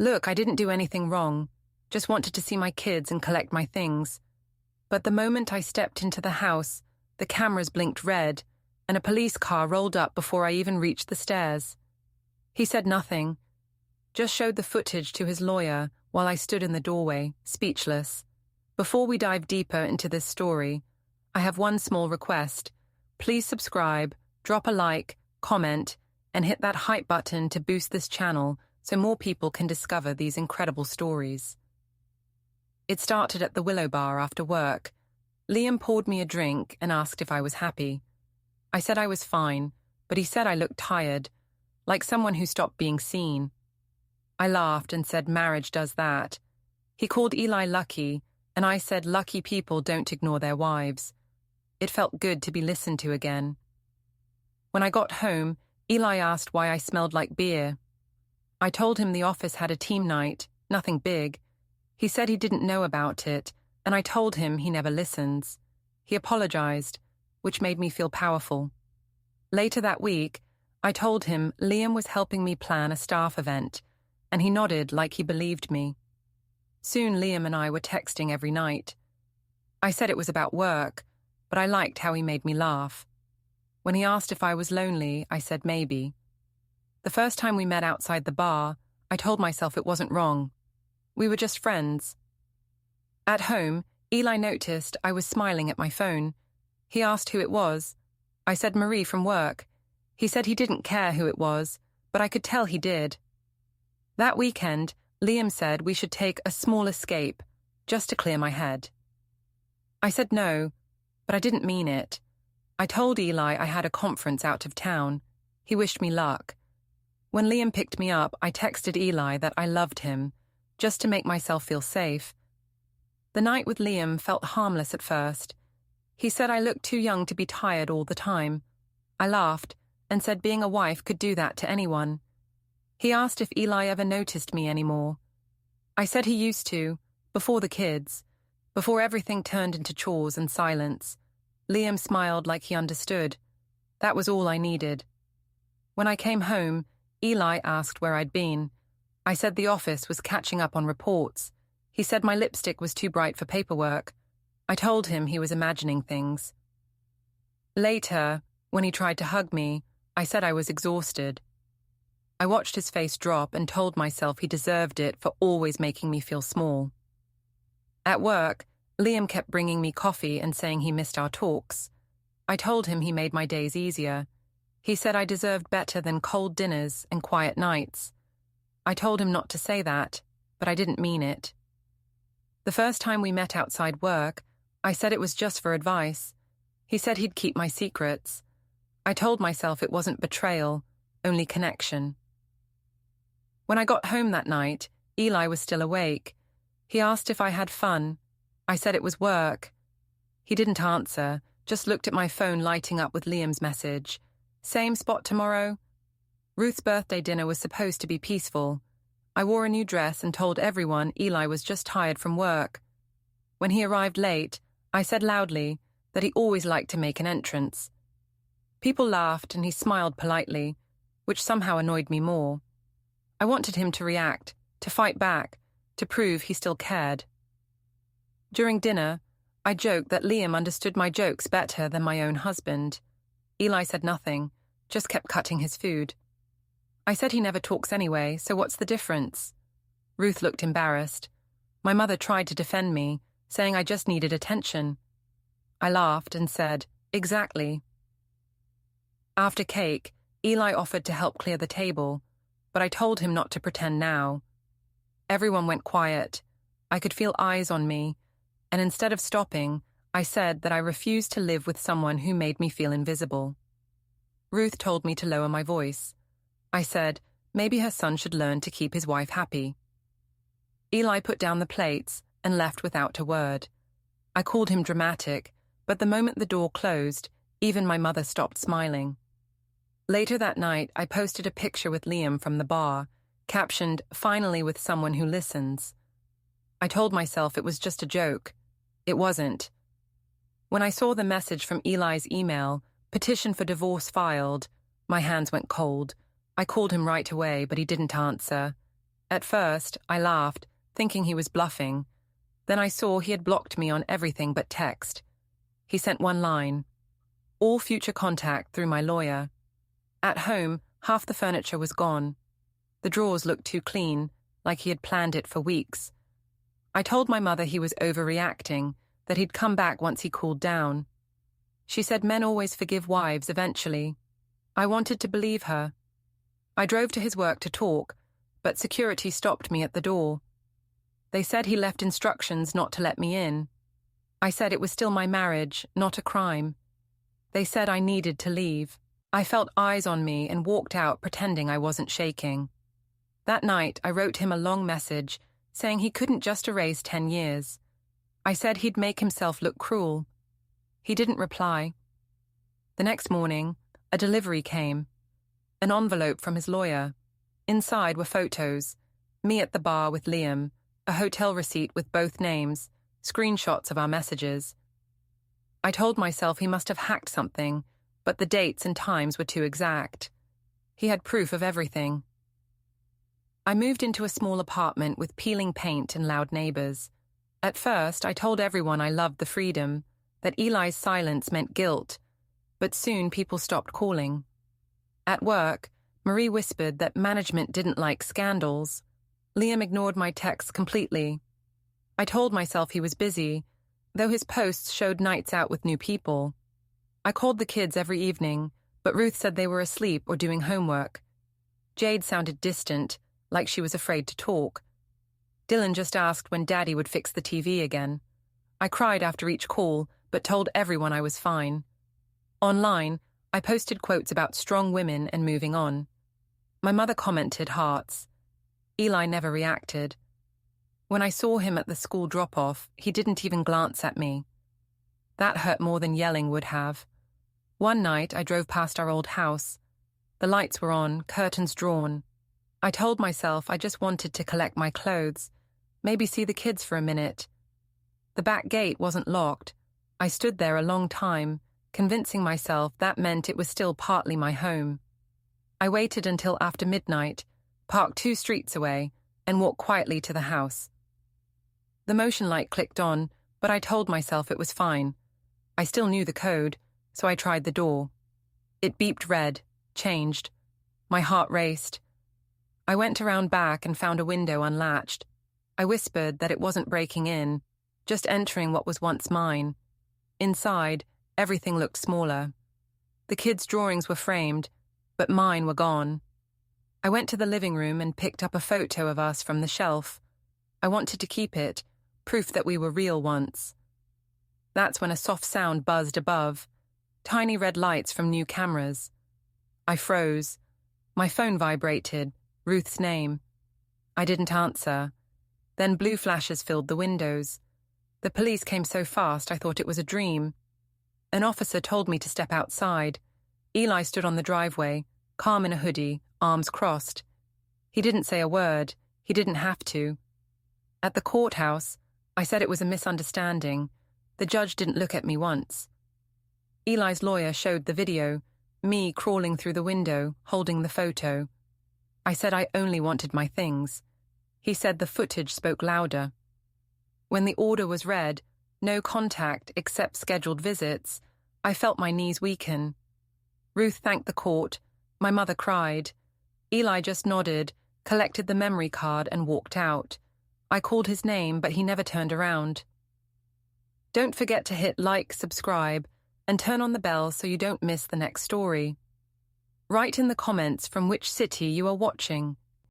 Look, I didn't do anything wrong. Just wanted to see my kids and collect my things. But the moment I stepped into the house, the cameras blinked red, and a police car rolled up before I even reached the stairs. He said nothing, just showed the footage to his lawyer while I stood in the doorway, speechless. Before we dive deeper into this story, I have one small request. Please subscribe, drop a like, comment, and hit that hype button to boost this channel so more people can discover these incredible stories. It started at the Willow Bar after work. Liam poured me a drink and asked if I was happy. I said I was fine, but he said I looked tired, like someone who stopped being seen. I laughed and said marriage does that. He called Eli lucky, and I said lucky people don't ignore their wives. It felt good to be listened to again. When I got home, Eli asked why I smelled like beer. I told him the office had a team night, nothing big. He said he didn't know about it, and I told him he never listens. He apologized, which made me feel powerful. Later that week, I told him Liam was helping me plan a staff event, and he nodded like he believed me. Soon Liam and I were texting every night. I said it was about work, but I liked how he made me laugh. When he asked if I was lonely, I said maybe. The first time we met outside the bar, I told myself it wasn't wrong. We were just friends. At home, Eli noticed I was smiling at my phone. He asked who it was. I said Marie from work. He said he didn't care who it was, but I could tell he did. That weekend, Liam said we should take a small escape, just to clear my head. I said no, but I didn't mean it. I told Eli I had a conference out of town. He wished me luck. When Liam picked me up, I texted Eli that I loved him, just to make myself feel safe. The night with Liam felt harmless at first. He said I looked too young to be tired all the time. I laughed and said being a wife could do that to anyone. He asked if Eli ever noticed me anymore. I said he used to, before the kids, before everything turned into chores and silence. Liam smiled like he understood. That was all I needed. When I came home, Eli asked where I'd been. I said the office was catching up on reports. He said my lipstick was too bright for paperwork. I told him he was imagining things. Later, when he tried to hug me, I said I was exhausted. I watched his face drop and told myself he deserved it for always making me feel small. At work, Liam kept bringing me coffee and saying he missed our talks. I told him he made my days easier. He said I deserved better than cold dinners and quiet nights. I told him not to say that, but I didn't mean it. The first time we met outside work, I said it was just for advice. He said he'd keep my secrets. I told myself it wasn't betrayal, only connection. When I got home that night, Eli was still awake. He asked if I had fun. I said it was work. He didn't answer, just looked at my phone lighting up with Liam's message. Same spot tomorrow? Ruth's birthday dinner was supposed to be peaceful. I wore a new dress and told everyone Eli was just tired from work. When he arrived late, I said loudly that he always liked to make an entrance. People laughed and he smiled politely, which somehow annoyed me more. I wanted him to react, to fight back, to prove he still cared. During dinner, I joked that Liam understood my jokes better than my own husband. Eli said nothing, just kept cutting his food. I said he never talks anyway, so what's the difference? Ruth looked embarrassed. My mother tried to defend me, saying I just needed attention. I laughed and said, exactly. After cake, Eli offered to help clear the table, but I told him not to pretend now. Everyone went quiet. I could feel eyes on me, and instead of stopping, I said that I refused to live with someone who made me feel invisible. Ruth told me to lower my voice. I said maybe her son should learn to keep his wife happy. Eli put down the plates and left without a word. I called him dramatic, but the moment the door closed, even my mother stopped smiling. Later that night, I posted a picture with Liam from the bar, captioned, "Finally with someone who listens." I told myself it was just a joke. It wasn't. When I saw the message from Eli's email, "Petition for divorce filed," my hands went cold. I called him right away, but he didn't answer. At first, I laughed, thinking he was bluffing. Then I saw he had blocked me on everything but text. He sent one line: all future contact through my lawyer. At home, half the furniture was gone. The drawers looked too clean, like he had planned it for weeks. I told my mother he was overreacting, that he'd come back once he cooled down. She said men always forgive wives eventually. I wanted to believe her. I drove to his work to talk, but security stopped me at the door. They said he left instructions not to let me in. I said it was still my marriage, not a crime. They said I needed to leave. I felt eyes on me and walked out pretending I wasn't shaking. That night, I wrote him a long message saying he couldn't just erase 10 years. I said he'd make himself look cruel. He didn't reply. The next morning, a delivery came. An envelope from his lawyer. Inside were photos: me at the bar with Liam, a hotel receipt with both names, screenshots of our messages. I told myself he must have hacked something, but the dates and times were too exact. He had proof of everything. I moved into a small apartment with peeling paint and loud neighbors. At first, I told everyone I loved the freedom, that Eli's silence meant guilt, but soon people stopped calling. At work, Marie whispered that management didn't like scandals. Liam ignored my texts completely. I told myself he was busy, though his posts showed nights out with new people. I called the kids every evening, but Ruth said they were asleep or doing homework. Jade sounded distant, like she was afraid to talk. Dylan just asked when Daddy would fix the TV again. I cried after each call, but told everyone I was fine. Online, I posted quotes about strong women and moving on. My mother commented hearts. Eli never reacted. When I saw him at the school drop-off, he didn't even glance at me. That hurt more than yelling would have. One night, I drove past our old house. The lights were on, curtains drawn. I told myself I just wanted to collect my clothes, maybe see the kids for a minute. The back gate wasn't locked. I stood there a long time, convincing myself that meant it was still partly my home. I waited until after midnight, parked 2 streets away, and walked quietly to the house. The motion light clicked on, but I told myself it was fine. I still knew the code, so I tried the door. It beeped red, changed. My heart raced. I went around back and found a window unlatched. I whispered that it wasn't breaking in, just entering what was once mine. Inside, everything looked smaller. The kids' drawings were framed, but mine were gone. I went to the living room and picked up a photo of us from the shelf. I wanted to keep it, proof that we were real once. That's when a soft sound buzzed above, tiny red lights from new cameras. I froze. My phone vibrated, Ruth's name. I didn't answer. Then blue flashes filled the windows. The police came so fast I thought it was a dream. An officer told me to step outside. Eli stood on the driveway, calm in a hoodie, arms crossed. He didn't say a word. He didn't have to. At the courthouse, I said it was a misunderstanding. The judge didn't look at me once. Eli's lawyer showed the video, me crawling through the window, holding the photo. I said I only wanted my things. He said the footage spoke louder. When the order was read, no contact except scheduled visits, I felt my knees weaken. Ruth thanked the court. My mother cried. Eli just nodded, collected the memory card and walked out. I called his name, but he never turned around. Don't forget to hit like, subscribe, and turn on the bell so you don't miss the next story. Write in the comments from which city you are watching.